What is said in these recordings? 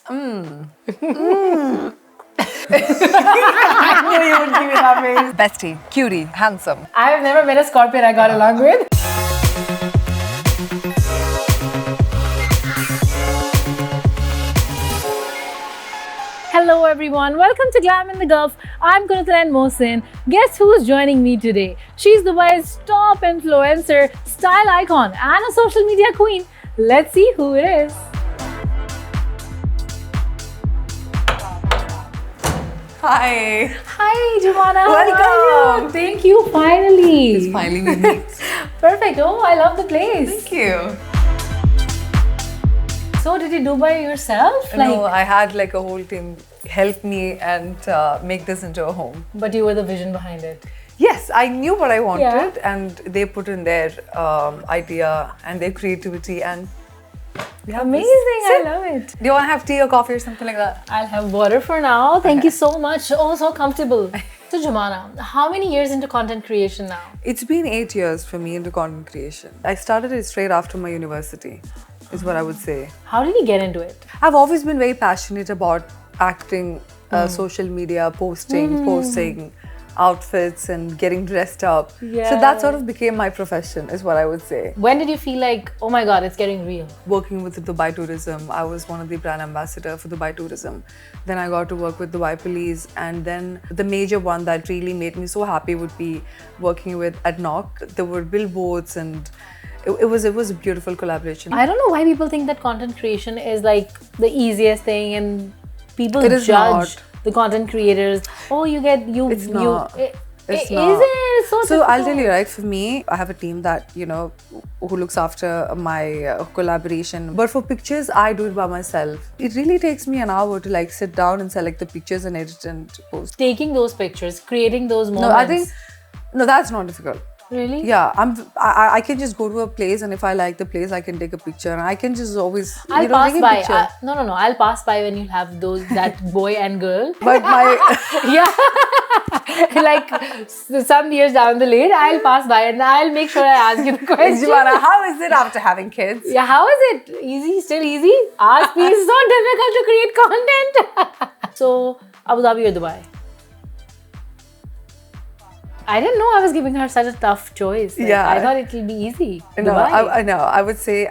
I knew you would give me that face. Bestie, cutie, handsome. I have never met a scorpion I got along with. Hello everyone, welcome to Glam in the Gulf. I'm Kuntal and Mohsin. Guess who's joining me today? She's Dubai's top influencer, style icon and a social media queen. Let's see who it is. Hi. Hi Jumana, Welcome. how are you? Thank you, finally. It's finally me. Perfect. Oh, I love the place. Thank you. So did you do by yourself? No, I had like a whole team help me and make this into a home. But you were the vision behind it. Yes, I knew what I wanted, Yeah. and they put in their idea and their creativity, and we have this. Amazing, I Sit. love it. Do you want to have tea or coffee or something like that? I'll have water for now. Thank you so much. Oh, so comfortable. So Jumana, how many years into content creation now? It's been 8 years for me into content creation. I started it straight after my university, is what I would say. How did you get into it? I've always been very passionate about acting, social media, posting outfits and getting dressed up. Yeah. So that sort of became my profession, is what I would say. When did you feel like, oh my God, it's getting real? Working with the Dubai Tourism, I was one of the brand ambassador for Dubai Tourism. Then I got to work with Dubai Police, and then the major one that really made me so happy would be working with ADNOC. There were billboards, and it was a beautiful collaboration. I don't know why people think that content creation is like the easiest thing, and people It is judge not. the content creators. Oh, It's not. It's not. Isn't it? So I'll difficult. tell you, right, for me, I have a team that, who looks after my collaboration. But for pictures, I do it by myself. It really takes me an hour to like sit down and select the pictures and edit and post. Taking those pictures, creating those moments. No, I think, that's not difficult. Really? Yeah, I can just go to a place, and if I like the place, I can take a picture, and I can just always I'll take pass a by. picture. No. I'll pass by when you have that boy and girl. But my Yeah. Like some years down the lane, I'll pass by and I'll make sure I ask you the question. Jumana, how is it after having kids? Yeah, how is it? Easy? Still easy? Ask me. It's not difficult to create content. So, Abu Dhabi or Dubai? I didn't know I was giving her such a tough choice. Like, Yeah. I thought it will be easy. No, Dubai. I know. I would say,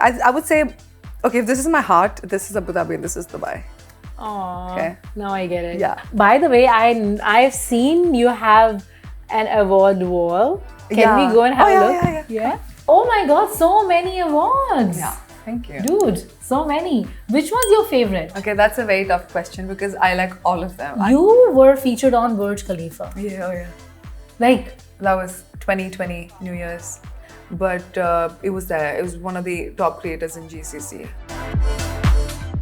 okay, if this is my heart, this is Abu Dhabi and this is Dubai. Aww, Okay. now I get it. Yeah. By the way, I've seen you have an award wall. Can Yeah. we go and have Oh, a yeah, look? yeah. Oh my God, so many awards. Yeah, thank you. Dude, so many. Which one's your favorite? Okay, that's a very tough question because I like all of them. You were featured on Burj Khalifa. Yeah. Like, That was 2020 New Year's. But it was there. It was one of the top creators in GCC.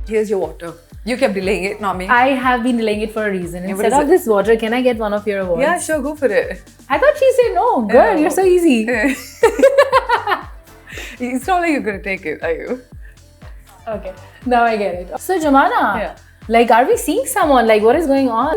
Here's your water. You kept delaying it, not me. I have been delaying it for a reason. Yeah, but Instead is of it- this water, can I get one of your awards? Yeah, sure, go for it. I thought she said no. Girl, you're so easy. It's not like you're gonna take it, are you? Okay, now I get it. So, Jumana, Yeah. like, are we seeing someone? Like, what is going on?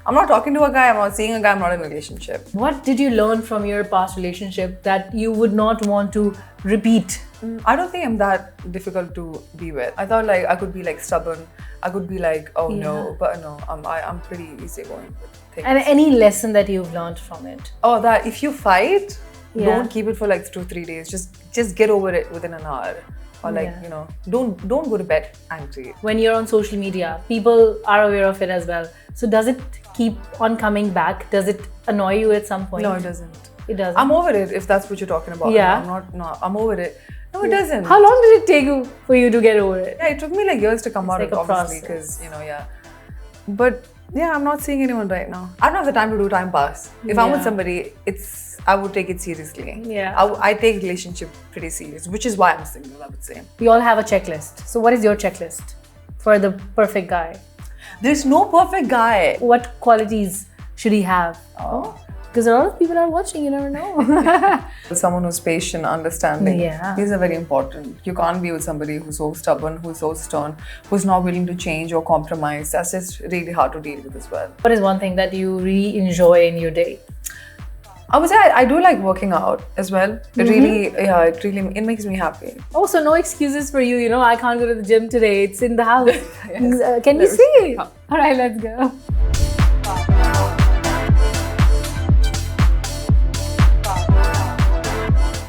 I'm not talking to a guy, I'm not seeing a guy, I'm not in a relationship. What did you learn from your past relationship that you would not want to repeat? I don't think I'm that difficult to be with. I thought like I could be like stubborn. I could be like, oh no, but no, I'm pretty easygoing with things. And any lesson that you've learned from it? Oh, that if you fight, Yeah. don't keep it for like 2-3 days. Just get over it within an hour. Or like, Yeah. don't go to bed angry. When you're on social media, people are aware of it as well. So does it keep on coming back? Does it annoy you at some point? No, it doesn't. It doesn't. I'm over it if that's what you're talking about. Yeah. I'm over it. No, it doesn't. How long did it take you for you to get over it? Yeah, it took me like years to come out like of a it, obviously, process. because, yeah. But yeah, I'm not seeing anyone right now. I don't have the time to do time pass. If I'm with Yeah. somebody, I would take it seriously. Yeah. I take relationship pretty serious, which is why I'm single, I would say. We all have a checklist. So what is your checklist for the perfect guy? There's no perfect guy. What qualities should he have? Oh. Because a lot of people are watching, you never know. Someone who's patient, understanding. Yeah. These are very important. You can't be with somebody who's so stubborn, who's so stern, who's not willing to change or compromise. That's just really hard to deal with as well. What is one thing that you really enjoy in your day? I would say I do like working out as well. It makes me happy. Oh, so no excuses for you. I can't go to the gym today. It's in the house. Yes. Can we see? All right, let's go.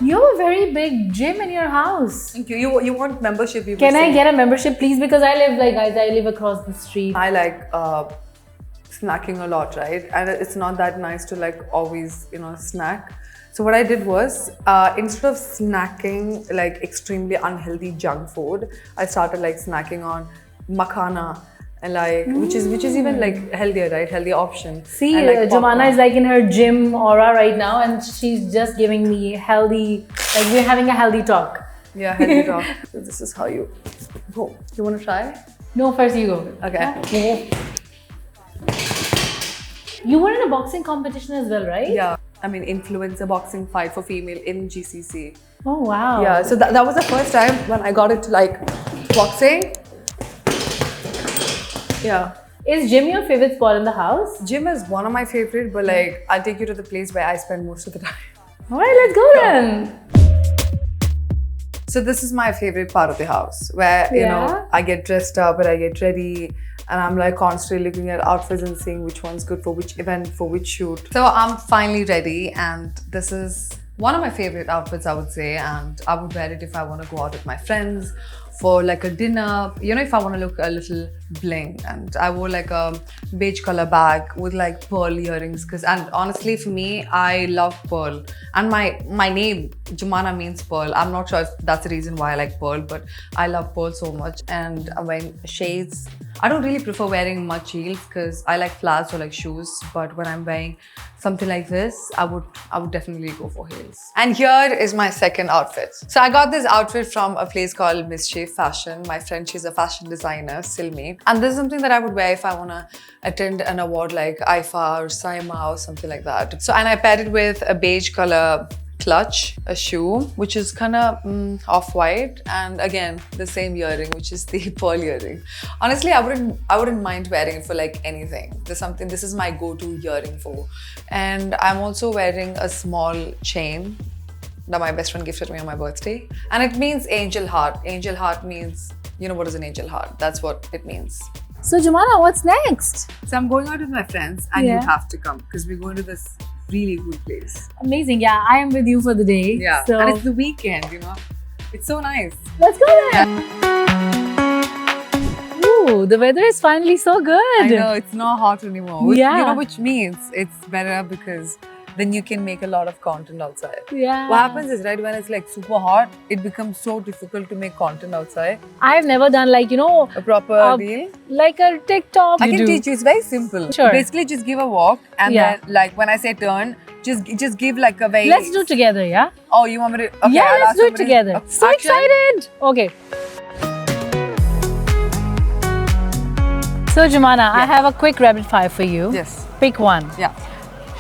You have a very big gym in your house. Thank you. You want membership? Can I get a membership, please? Because I live across the street. I like snacking a lot, right? And it's not that nice to like always, snack. So what I did was, instead of snacking like extremely unhealthy junk food, I started like snacking on makhana and like which is even like healthier, right? Healthier option. See, and, like, Jumana is like in her gym aura right now, and she's just giving me healthy. Like we're having a healthy talk. Yeah, healthy talk. So this is how you go. You want to try? No, first you go. Okay. You were in a boxing competition as well, right? Yeah. I mean, influencer boxing fight for female in GCC. Oh, wow. Yeah, so that was the first time when I got into like boxing. Yeah. Is gym your favorite spot in the house? Gym is one of my favorite, but like I'll take you to the place where I spend most of the time. All right, let's go then. So this is my favorite part of the house where, I get dressed up and I get ready. And I'm like constantly looking at outfits and seeing which one's good for which event, for which shoot. So I'm finally ready, and this is one of my favorite outfits, I would say. And I would wear it if I want to go out with my friends for like a dinner. If I want to look a little bling. And I wore like a beige color bag with like pearl earrings. And honestly, for me, I love pearl. And my name, Jumana, means pearl. I'm not sure if that's the reason why I like pearl, but I love pearl so much. And I'm wearing shades. I don't really prefer wearing much heels because I like flats or like shoes, but when I'm wearing something like this, I would definitely go for heels. And here is my second outfit. So I got this outfit from a place called Mischief Fashion. My friend, she's a fashion designer, Silmi. And this is something that I would wear if I want to attend an award like IFA or SAIMA or something like that. So, and I paired it with a beige color clutch, a shoe, which is kind of off-white, and again the same earring, which is the pearl earring. Honestly, I wouldn't mind wearing it for like anything. This is my go-to earring for. And I'm also wearing a small chain that my best friend gifted me on my birthday, and it means angel heart. Angel heart means, what is an angel heart? That's what it means. So Jumana, what's next? So I'm going out with my friends, and you have to come because we're going to this really good place. Amazing. Yeah, I am with you for the day. Yeah. So and it's the weekend, It's so nice. Let's go then. Ooh, the weather is finally so good. I know, it's not hot anymore. Yeah. Which means it's better because then you can make a lot of content outside. Yeah. What happens is, right, when it's like super hot, it becomes so difficult to make content outside. I've never done like, a proper reel. Like a TikTok. I can teach you. It's very simple. Sure. Basically, just give a walk and then like when I say turn, just give like a very... Let's do it together, yeah? Oh, you want me to... Okay, yeah, let's do it together. Okay. So excited. Okay. So Jumana, I have a quick rapid fire for you. Yes. Pick one. Yeah.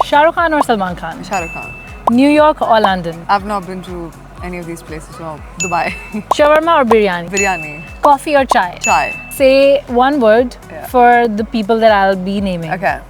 Shah Rukh Khan or Salman Khan? Shah Rukh Khan. New York or London? I've not been to any of these places. No, Dubai. Shawarma or biryani? Biryani. Coffee or chai? Chai. Say one word for the people that I'll be naming. Okay.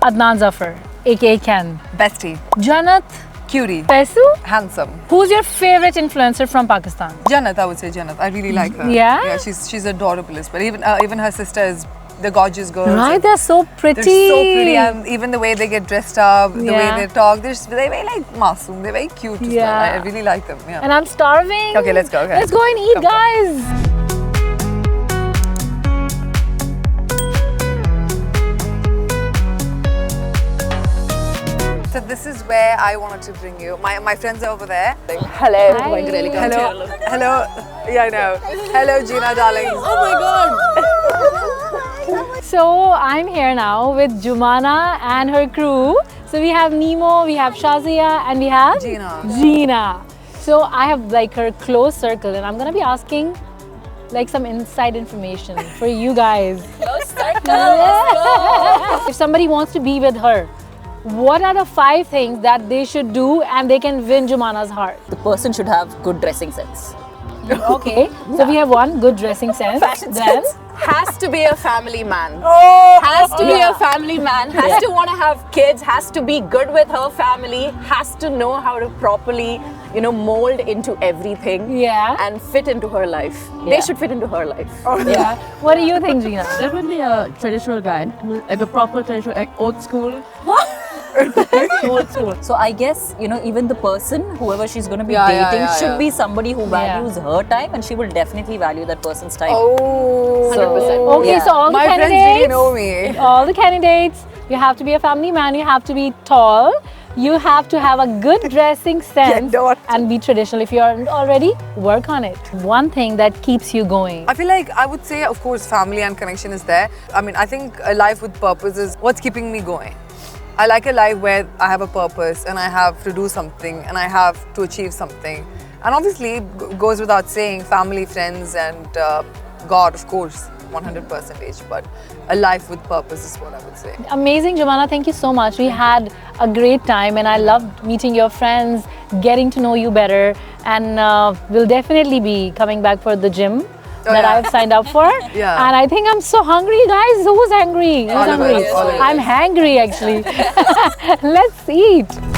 Adnan Zafar, aka Ken. Bestie. Jannat. Cutie. Pesu. Handsome. Who's your favorite influencer from Pakistan? Jannat, I would say Jannat. I really like her. Yeah? Yeah, she's adorable. But even her sister is the gorgeous girls. Right, they're so pretty. They're so pretty, and even the way they get dressed up, the way they talk, they're very like masoom. They're very cute as well. I really like them. Yeah. And I'm starving. Okay, let's go. Okay. Let's go and eat, guys. So this is where I wanted to bring you. My friends are over there. Hello. Hi. Hello. Hello. Yeah, I know. Hello, Gina, darling. Oh my God. So I'm here now with Jumana and her crew. So we have Nemo, we have Shazia, and we have Gina. So I have like her close circle, and I'm gonna be asking like some inside information for you guys. Close circle. Let's go. If somebody wants to be with her, what are the 5 things that they should do and they can win Jumana's heart? The person should have good dressing sense. Okay, so we have one, good dressing sense. Fashion Then sense has to be a family man. Oh, Has to be a family man. Has to want to have kids. Has to be good with her family. Has to know how to properly, mold into everything. Yeah. And fit into her life. Yeah. They should fit into her life. yeah. What do you think, Gina? Definitely a traditional guy, like a proper traditional, like old school. Old school. So I guess, even the person, whoever she's going to be Yeah, dating, yeah, should yeah. be somebody who values her time, and she will definitely value that person's time. Oh, 100%. Okay, Yeah. so all the my friends candidates, really know me. all the candidates, you have to be a family man, you have to be tall, you have to have a good dressing sense don't. and be traditional. If you aren't already, work on it. One thing that keeps you going. I feel like I would say, of course, family and connection is there. I mean, I think a life with purpose is what's keeping me going. I like a life where I have a purpose and I have to do something and I have to achieve something. And obviously, it goes without saying, family, friends, and God, of course, 100%. But a life with purpose is what I would say. Amazing, Jumana. Thank you so much. We had a great time and I loved meeting your friends, getting to know you better. And we'll definitely be coming back for the gym that yeah. I've signed up for. Yeah. And I think I'm so hungry, guys. Who's hungry? Who's All of us, hungry? all of us. I'm hangry, actually. Let's eat.